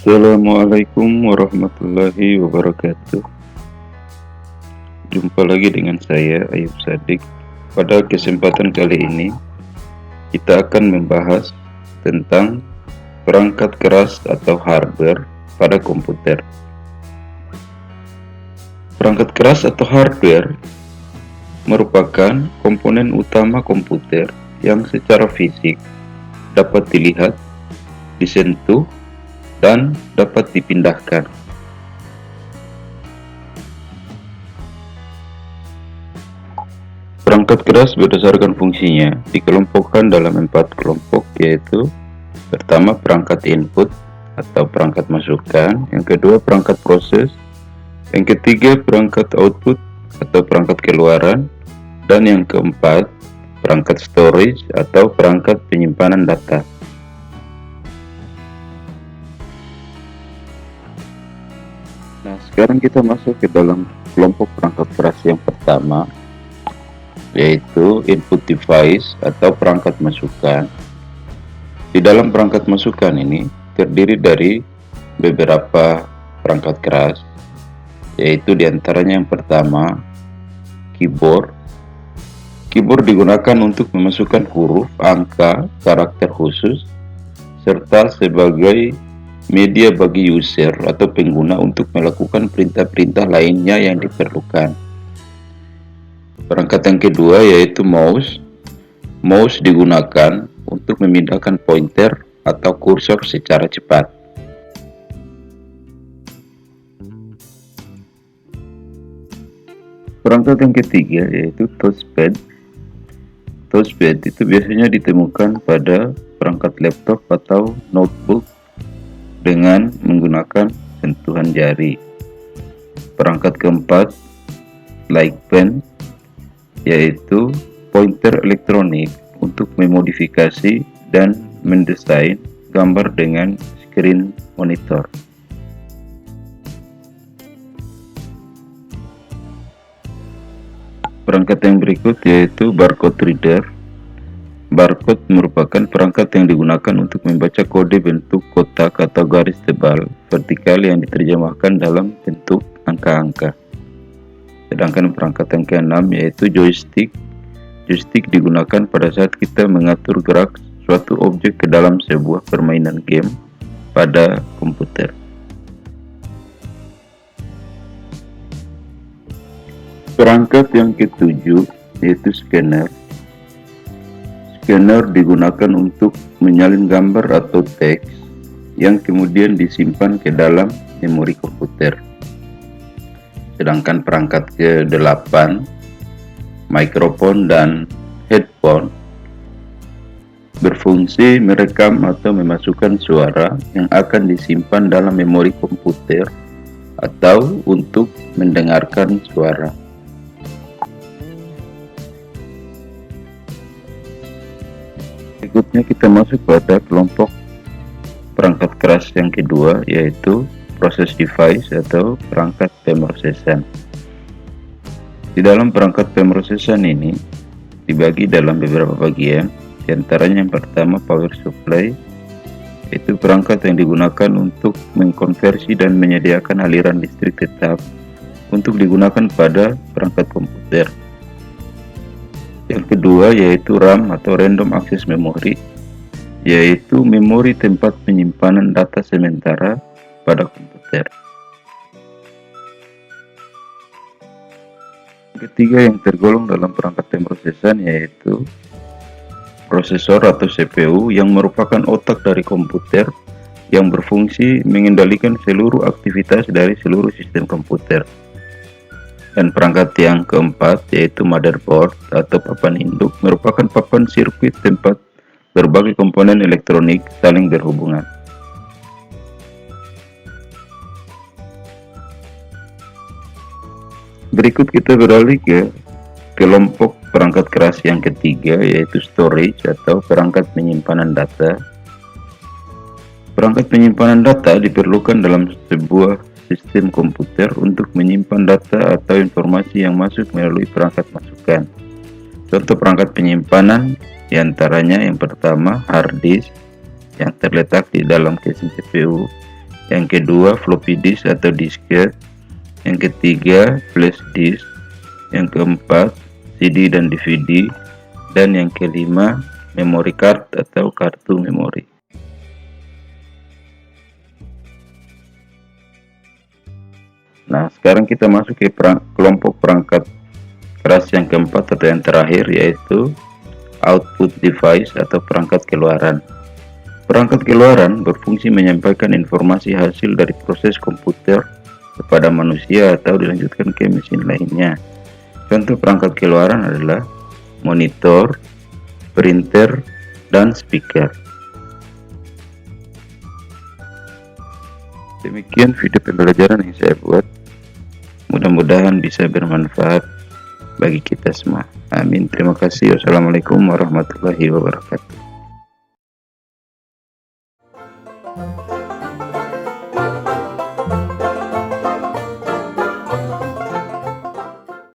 Assalamualaikum warahmatullahi wabarakatuh. Jumpa lagi dengan saya Ayub Sadik. Pada kesempatan kali ini kita akan membahas tentang perangkat keras atau hardware pada komputer. Perangkat keras atau hardware merupakan komponen utama komputer yang secara fisik dapat dilihat, disentuh, dan dapat dipindahkan. Perangkat keras berdasarkan fungsinya dikelompokkan dalam 4 kelompok, yaitu pertama perangkat input atau perangkat masukan, yang kedua perangkat proses, yang ketiga perangkat output atau perangkat keluaran, dan yang keempat perangkat storage atau perangkat penyimpanan data. Nah, sekarang kita masuk ke dalam kelompok perangkat keras yang pertama, yaitu input device atau perangkat masukan. Di dalam perangkat masukan ini terdiri dari beberapa perangkat keras, yaitu diantaranya yang pertama keyboard. Keyboard digunakan untuk memasukkan huruf, angka, karakter khusus, serta sebagai media bagi user atau pengguna untuk melakukan perintah-perintah lainnya yang diperlukan. Perangkat yang kedua yaitu mouse. Mouse digunakan untuk memindahkan pointer atau kursor secara cepat. Perangkat yang ketiga yaitu touchpad. Touchpad itu biasanya ditemukan pada perangkat laptop atau notebook dengan menggunakan sentuhan jari. Perangkat keempat, like pen, yaitu pointer elektronik untuk memodifikasi dan mendesain gambar dengan screen monitor. Perangkat yang berikut yaitu barcode reader. Barcode merupakan perangkat yang digunakan untuk membaca kode bentuk kotak atau garis tebal vertikal yang diterjemahkan dalam bentuk angka-angka. Sedangkan perangkat yang keenam yaitu joystick. Joystick digunakan pada saat kita mengatur gerak suatu objek ke dalam sebuah permainan game pada komputer. Perangkat yang ketujuh yaitu scanner. Scanner digunakan untuk menyalin gambar atau teks yang kemudian disimpan ke dalam memori komputer. Sedangkan perangkat ke-8, mikrofon dan headphone, berfungsi merekam atau memasukkan suara yang akan disimpan dalam memori komputer atau untuk mendengarkan suara. Berikutnya kita masuk pada kelompok perangkat keras yang kedua, yaitu process device atau perangkat pemrosesan. Di dalam perangkat pemrosesan ini dibagi dalam beberapa bagian, diantaranya yang pertama power supply, yaitu perangkat yang digunakan untuk mengkonversi dan menyediakan aliran listrik tetap untuk digunakan pada perangkat komputer. Yang kedua yaitu RAM atau Random Access Memory, yaitu memori tempat penyimpanan data sementara pada komputer. Yang ketiga yang tergolong dalam perangkat pemrosesan yaitu prosesor atau CPU, yang merupakan otak dari komputer yang berfungsi mengendalikan seluruh aktivitas dari seluruh sistem komputer. Dan perangkat yang keempat yaitu motherboard atau papan induk, merupakan papan sirkuit tempat berbagai komponen elektronik saling berhubungan. Berikut kita beralih ke kelompok perangkat keras yang ketiga yaitu storage atau perangkat penyimpanan data. Perangkat penyimpanan data diperlukan dalam sebuah sistem komputer untuk menyimpan data atau informasi yang masuk melalui perangkat masukan. Contoh perangkat penyimpanan diantaranya yang pertama hard disk yang terletak di dalam casing CPU, Yang kedua, floppy disk atau disket. Yang ketiga, flash disk. Yang keempat, CD dan DVD. Dan yang kelima, memory card atau kartu memori. Nah, sekarang kita masuk ke kelompok perangkat keras yang keempat atau yang terakhir, yaitu output device atau perangkat keluaran. Perangkat keluaran berfungsi menyampaikan informasi hasil dari proses komputer kepada manusia atau dilanjutkan ke mesin lainnya. Contoh perangkat keluaran adalah monitor, printer, dan speaker. Demikian video pembelajaran yang saya buat. Mudah-mudahan bisa bermanfaat bagi kita semua. Amin. Terima kasih. Wassalamualaikum warahmatullahi wabarakatuh.